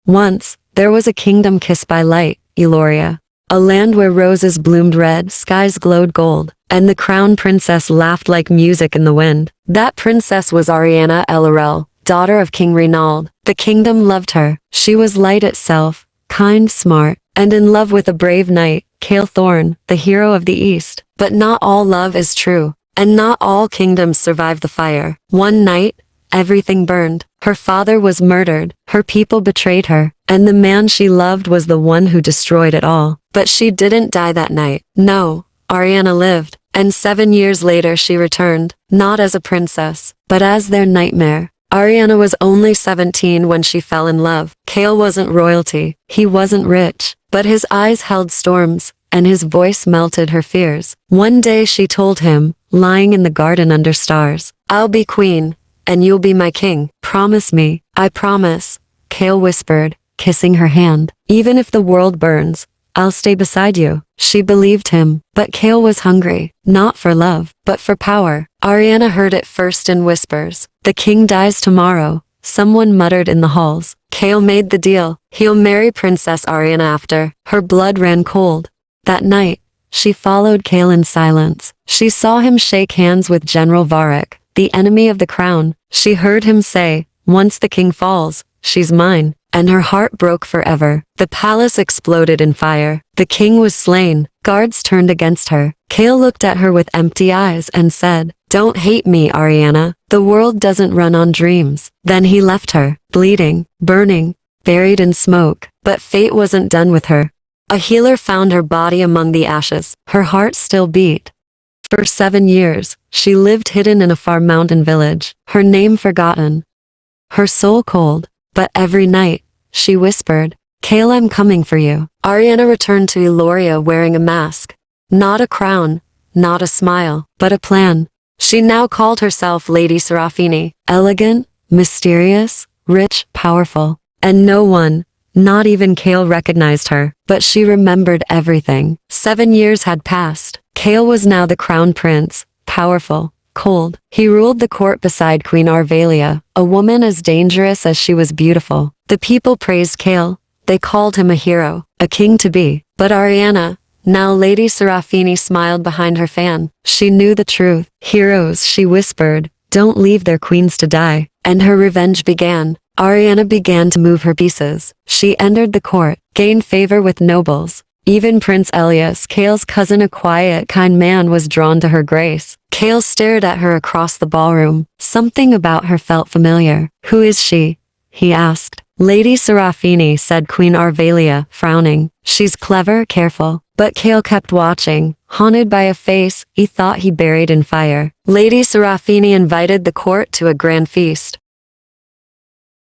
Once, there was a kingdom kissed by light, Eloria. A land where roses bloomed red, skies glowed gold, and the crown princess laughed like music in the wind. That princess was Ariana Elorel, daughter of King Reynald. The kingdom loved her. She was light itself, kind, smart, and in love with a brave knight, Cale Thorn, the hero of the East. But not all love is true, and not all kingdoms survive the fire. One night, everything burned. Her father was murdered, her people betrayed her, and the man she loved was the one who destroyed it all. But she didn't die that night. No, Ariana lived, and 7 years later she returned, not as a princess, but as their nightmare. Ariana was only 17 when she fell in love. Cale wasn't royalty, he wasn't rich, but his eyes held storms, and his voice melted her fears. One day she told him, lying in the garden under stars, "I'll be queen, and you'll be my king. Promise me." "I promise," Cale whispered, kissing her hand. "Even if the world burns, I'll stay beside you." She believed him, but Cale was hungry, not for love, but for power. Ariana heard it first in whispers. "The king dies tomorrow," someone muttered in the halls. Cale made the deal. He'll marry Princess Ariana after. Her blood ran cold. That night, she followed Cale in silence. She saw him shake hands with General Varric, the enemy of the crown. She heard him say, "Once the king falls, she's mine," and her heart broke forever. The palace exploded in fire. The king was slain. Guards turned against her. Cale looked at her with empty eyes and said, "Don't hate me, Ariana. The world doesn't run on dreams." Then he left her, bleeding, burning, buried in smoke. But fate wasn't done with her. A healer found her body among the ashes. Her heart still beat. For 7 years, she lived hidden in a far mountain village, her name forgotten, her soul cold. But every night, she whispered, "Cale, I'm coming for you." Ariana returned to Eloria wearing a mask. Not a crown, not a smile, but a plan. She now called herself Lady Serafini, elegant, mysterious, rich, powerful. And no one, not even Cale, recognized her. But she remembered everything. 7 years had passed. Cale was now the crown prince, powerful, cold. He ruled the court beside Queen Arvelia, a woman as dangerous as she was beautiful. The people praised Cale. They called him a hero, a king to be. But Ariana, now Lady Serafini, smiled behind her fan. She knew the truth. Heroes, she whispered, don't leave their queens to die. And her revenge began. Ariana began to move her pieces. She entered the court, gained favor with nobles. Even Prince Elias, Cale's cousin, a quiet, kind man, was drawn to her grace. Cale stared at her across the ballroom. Something about her felt familiar. "Who is she?" he asked. "Lady Serafini," said Queen Arvelia, frowning. "She's clever, careful." But Cale kept watching, haunted by a face he thought he buried in fire. Lady Serafini invited the court to a grand feast.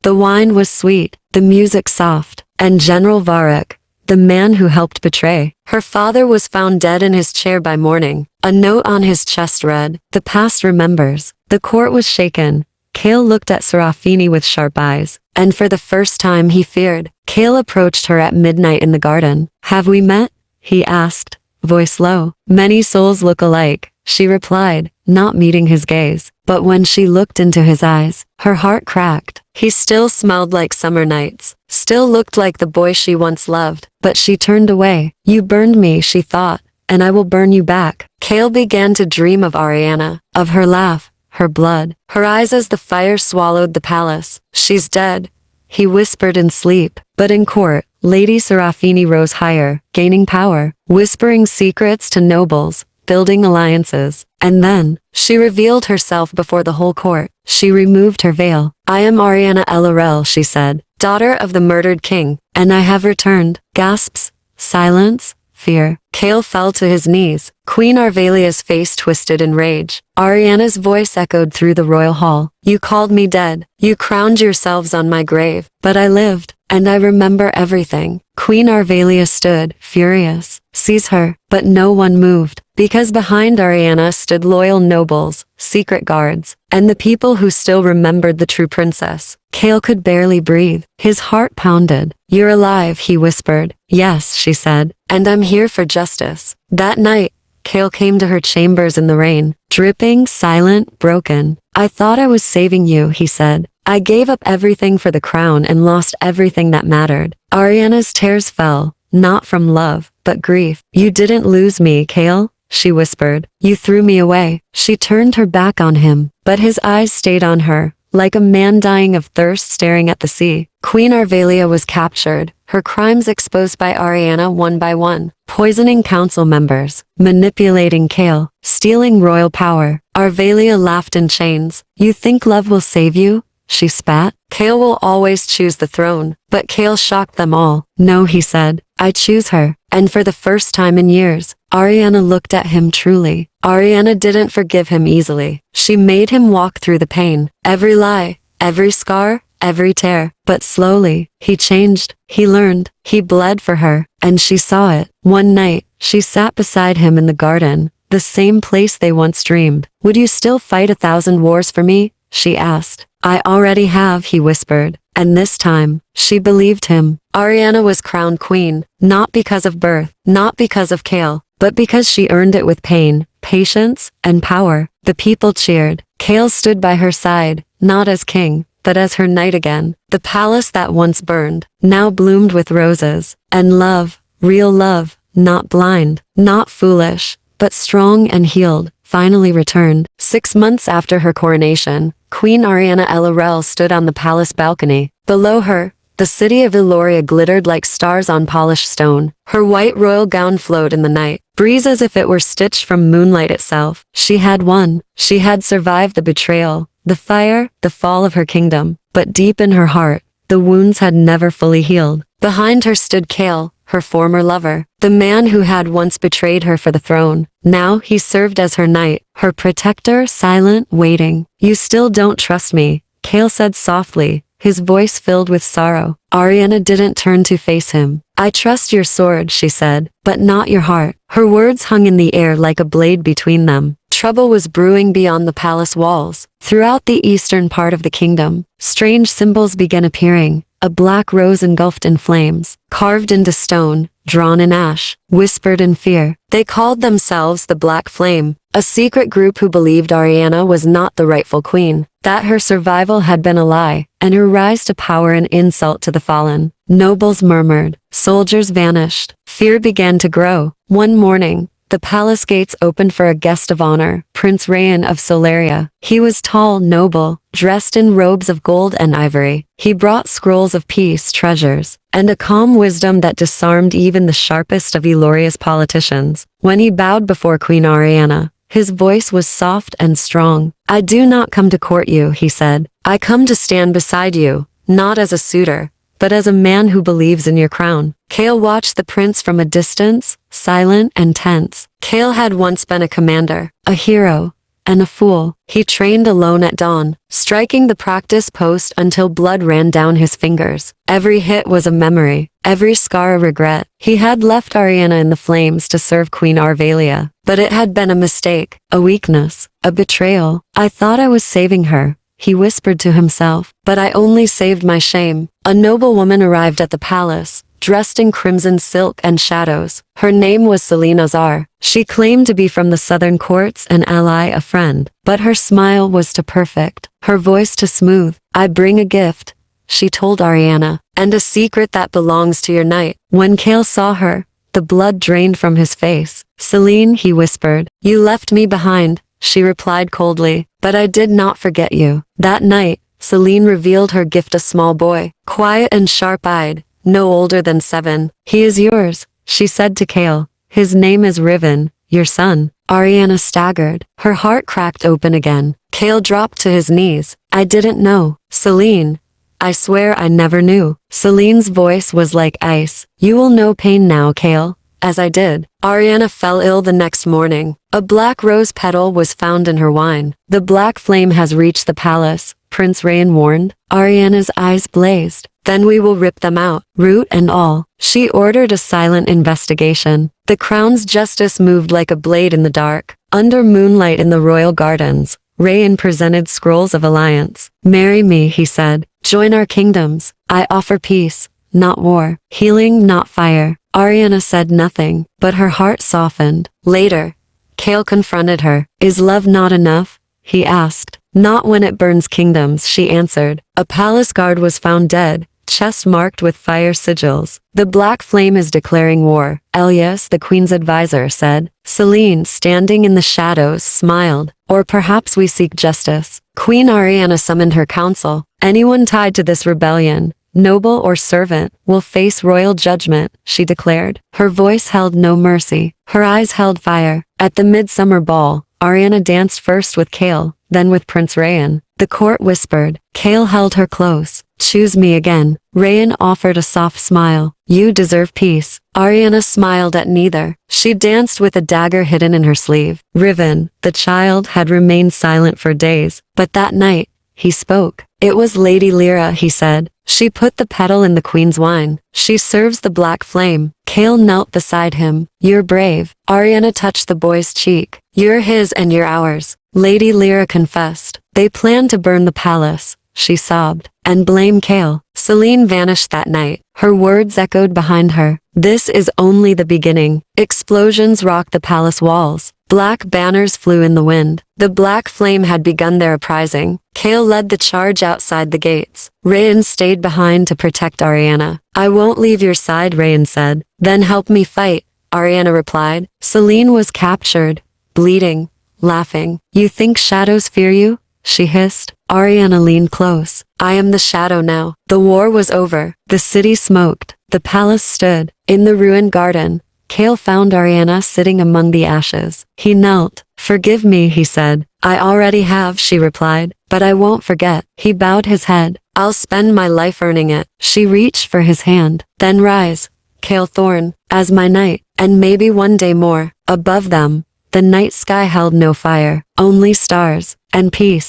The wine was sweet, the music soft, and General Varric, the man who helped betray her father, was found dead in his chair by morning. A note on his chest read, "The past remembers." The court was shaken. Cale looked at Serafini with sharp eyes, and for the first time he feared. Cale approached her at midnight in the garden. "Have we met?" he asked, voice low. "Many souls look alike," she replied, not meeting his gaze. But when she looked into his eyes, her heart cracked. He still smelled like summer nights, still looked like the boy she once loved. But she turned away. "You burned me," she thought, "and I will burn you back." Cale began to dream of Ariana, of her laugh, her blood, her eyes as the fire swallowed the palace. "She's dead," he whispered in sleep. But in court, Lady Serafini rose higher, gaining power, whispering secrets to nobles, building alliances. And then, she revealed herself before the whole court. She removed her veil. "I am Ariana Elorel," she said, "daughter of the murdered king, and I have returned." Gasps, silence, fear. Cale fell to his knees. Queen Arvelia's face twisted in rage. Ariana's voice echoed through the royal hall. "You called me dead. You crowned yourselves on my grave. But I lived, and I remember everything." Queen Arvelia stood, furious. "Seize her." But no one moved, because behind Ariana stood loyal nobles, secret guards, and the people who still remembered the true princess. Cale could barely breathe. His heart pounded. "You're alive," he whispered. "Yes," she said, "and I'm here for justice." That night, Cale came to her chambers in the rain, dripping, silent, broken. "I thought I was saving you," he said, I gave up everything for the crown and lost everything that mattered. Ariana's tears fell, not from love, but grief. You didn't lose me, Kale, she whispered. You threw me away. She turned her back on him, but his eyes stayed on her, like a man dying of thirst staring at the sea. Queen Arvelia was captured, her crimes exposed by Ariana one by one, poisoning council members, manipulating Kale, stealing royal power. Arvelia laughed in chains. You think love will save you? She spat. Kale will always choose the throne. But Kale shocked them all. No, he said. I choose her. And for the first time in years, Ariana looked at him truly. Ariana didn't forgive him easily. She made him walk through the pain. Every lie, every scar, every tear. But slowly, he changed. He learned. He bled for her. And she saw it. One night, she sat beside him in the garden, the same place they once dreamed. Would you still fight 1,000 wars for me? She asked. I already have, he whispered. And this time, she believed him. Ariana was crowned queen, not because of birth, not because of Kale, but because she earned it with pain, patience, and power. The people cheered. Kale stood by her side, not as king, but as her knight again. The palace that once burned, now bloomed with roses. And love, real love, not blind, not foolish, but strong and healed, finally returned. 6 months after her coronation, Queen Ariana Elorel stood on the palace balcony. Below her, the city of Eloria glittered like stars on polished stone. Her white royal gown flowed in the night, breeze as if it were stitched from moonlight itself. She had won. She had survived the betrayal, the fire, the fall of her kingdom. But deep in her heart, the wounds had never fully healed. Behind her stood Kale, her former lover, the man who had once betrayed her for the throne. Now he served as her knight, her protector, silent, waiting. You still don't trust me, Kale said softly, his voice filled with sorrow. Ariana didn't turn to face him. I trust your sword, she said, but not your heart. Her words hung in the air like a blade between them. Trouble was brewing beyond the palace walls. Throughout the eastern part of the kingdom, strange symbols began appearing. A black rose engulfed in flames, carved into stone, drawn in ash, whispered in fear. They called themselves the Black Flame, a secret group who believed Ariana was not the rightful queen, that her survival had been a lie, and her rise to power an insult to the fallen. Nobles murmured, soldiers vanished, fear began to grow. One morning, the palace gates opened for a guest of honor, Prince Rayan of Solaria. He was tall, noble, dressed in robes of gold and ivory. He brought scrolls of peace, treasures, and a calm wisdom that disarmed even the sharpest of Eloria's politicians. When he bowed before Queen Ariana, his voice was soft and strong. I do not come to court you, he said. I come to stand beside you, not as a suitor, but as a man who believes in your crown. Kale watched the prince from a distance, silent and tense. Kale had once been a commander, a hero, and a fool. He trained alone at dawn, striking the practice post until blood ran down his fingers. Every hit was a memory, every scar a regret. He had left Ariana in the flames to serve Queen Arvelia, but it had been a mistake, a weakness, a betrayal. I thought I was saving her, he whispered to himself, but I only saved my shame. A noble woman arrived at the palace, dressed in crimson silk and shadows. Her name was Celine Azar. She claimed to be from the southern courts, an ally, a friend. But her smile was too perfect, her voice too smooth. I bring a gift, she told Ariana, and a secret that belongs to your knight. When Kale saw her, the blood drained from his face. Celine, he whispered, you left me behind, she replied coldly, but I did not forget you. That night, Celine revealed her gift, a small boy, quiet and sharp-eyed, no older than 7. He is yours, she said to Kale. His name is Riven, your son. Ariana staggered. Her heart cracked open again. Kale dropped to his knees. I didn't know. Celine. I swear I never knew. Celine's voice was like ice. You will know pain now, Kale. As I did. Ariana fell ill the next morning. A black rose petal was found in her wine. The black flame has reached the palace, Prince Rayan warned. Ariana's eyes blazed. Then we will rip them out, root and all. She ordered a silent investigation. The crown's justice moved like a blade in the dark. Under moonlight in the royal gardens, Rayan presented scrolls of alliance. Marry me, he said. Join our kingdoms. I offer peace, not war. Healing, not fire. Ariana said nothing, but her heart softened. Later, Kale confronted her. Is love not enough? He asked. Not when it burns kingdoms, she answered. A palace guard was found dead, chest marked with fire sigils. The black flame is declaring war, Elias, the queen's advisor, said. Celine, standing in the shadows, smiled. Or perhaps we seek justice. Queen Ariana summoned her council. Anyone tied to this rebellion, noble or servant, will face royal judgment, she declared. Her voice held no mercy. Her eyes held fire. At the midsummer ball, Ariana danced first with Kale, then with Prince Rayan. The court whispered. Kale held her close. Choose me again. Rayan offered a soft smile. You deserve peace. Ariana smiled at neither. She danced with a dagger hidden in her sleeve. Riven, the child, had remained silent for days, but that night, he spoke. It was Lady Lyra, he said. She put the petal in the queen's wine. She serves the black flame. Kale knelt beside him. You're brave. Ariana touched the boy's cheek. You're his and you're ours. Lady Lyra confessed. They planned to burn the palace, she sobbed, and blame Kale. Celine vanished that night. Her words echoed behind her. This is only the beginning. Explosions rocked the palace walls. Black banners flew in the wind. The black flame had begun their uprising. Kale led the charge outside the gates. Rayan stayed behind to protect Ariana. I won't leave your side, Rayan said. Then help me fight, Ariana replied. Celine was captured, bleeding, laughing. You think shadows fear you? She hissed. Ariana leaned close. I am the shadow now. The war was over. The city smoked. The palace stood. In the ruined garden, Kale found Ariana sitting among the ashes. He knelt. Forgive me, he said. I already have, she replied. But I won't forget. He bowed his head. I'll spend my life earning it. She reached for his hand. Then rise, Kale Thorn, as my knight, and maybe one day more. Above them, the night sky held no fire, only stars, and peace.